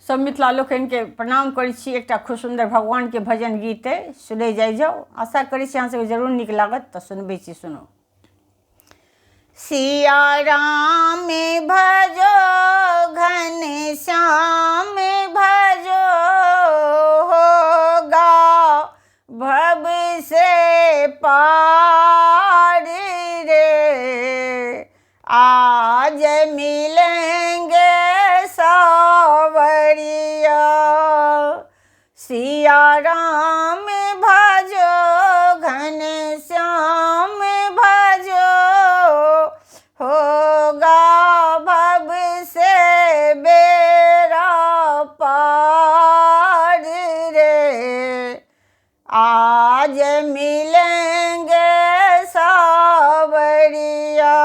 सब मिथिला लोकनि के प्रणाम करै छी। एकटा खूब सुंदर भगवान के भजन गीत है, सुनै जाइ जाओ। आशा करै छी अहाँ सबके जरूर नीक लागत, तऽ सुनबै छी, सुनो। सिया राम भजो घन श्याम भजो, होगा भव से पार रे। आज मिलेंगे सावरिया, सिया राम भजो घन श्याम भजो, होगा भव से बेड़ा पार रे। आज मिलेंगे सावरिया।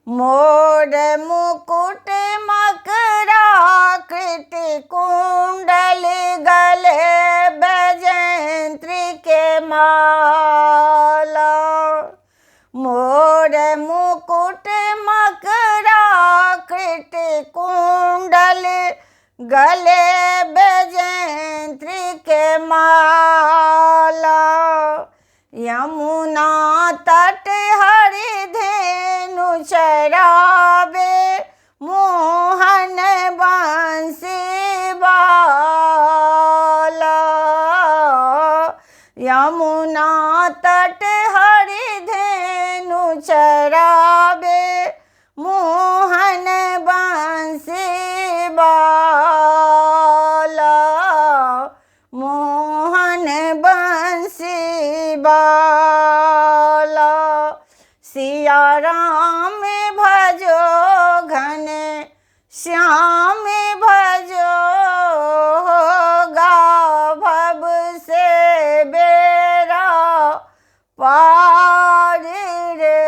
मोर मुकुट मकराकृत कुंडल गले बैजयंत्री के माला। मोर मुकुट मकराकृत कुंडल गले बैजयंत्री के माला। यमुना तट हरिधेनु चरावे, मोहन बंसी बाला। यमुना तट हरिधेनु चरावे, मोहन बंसी बाला। मोहन बंसी बाला। सिया राम भजो घन श्याम भजो, होगा भव से बेड़ा पार रे।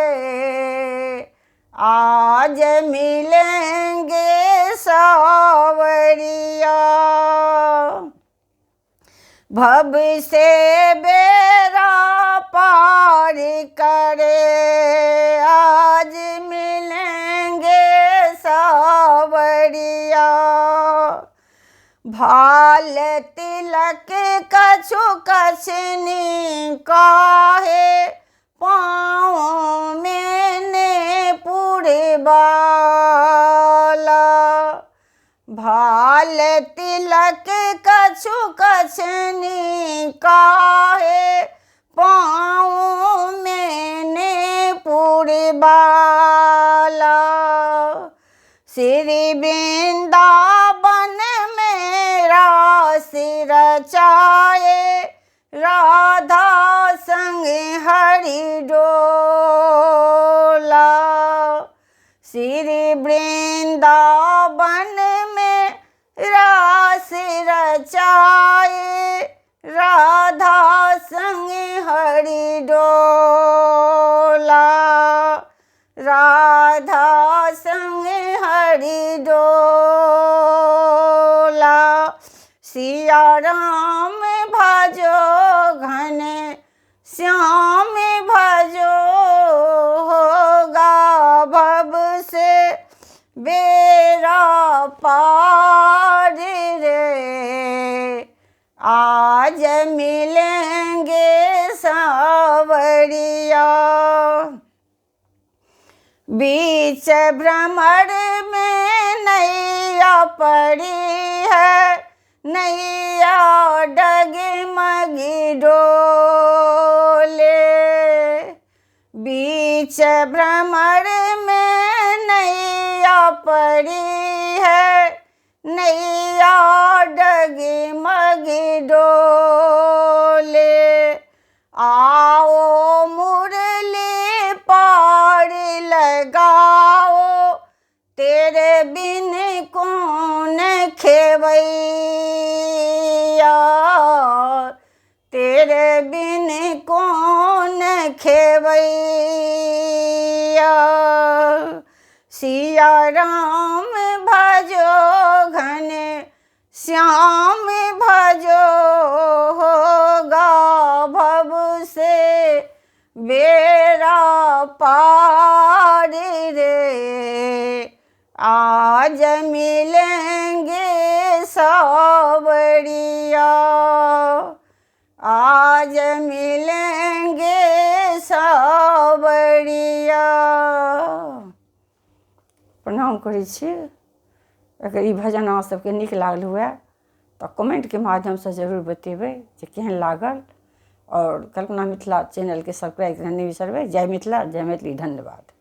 आज मिलेंगे सावरिया, भव से बेड़ा पार करे। आज मिलेंगे सावरिया। भाल तिलक कछु कछनी काहे, पाँव मैंने पूरे बाला। भाल तिलक कछु कछनी काहे, पाँव मैंने पूरे बाला। श्री वृंदावन मेरा सिर चाये, राधा संग हरि डोला। श्री वृंदावन में रास रचाए, राधा संग हरि डोला। राधा संग हरि डोला। सिया राम भजो घन श्याम भजो, होगा भव से बेड़ा पार रे। आज मिलेंगे सावरिया। बीच भ्रमर में नैया पड़ी है, नैया डगमगी डोले। बीच भ्रमर में नैया पड़ी है, नैया डगमगी डोले। आओ मुरली पार लगाओ, तेरे बिन कौन खेवैया। तेरे बिन कौन खेवैया। सिया राम भजो घन श्याम भजो, होगा भव से बेड़ा पार रे। आ आज मिलेंगे सावरिया, आज मिलेंगे सावरिया। प्रणाम करै छी। अगर ई भजन अहाँ सबके नीक लागल हुए तऽ कमेंटके माध्यमसँ जरूर बतेबै जे केहन लागल। और कल्पना मिथिला चैनलके सब्सक्राइब करना नहीं बिसरबै। जय मिथिला, जय मैथिली, धन्यवाद।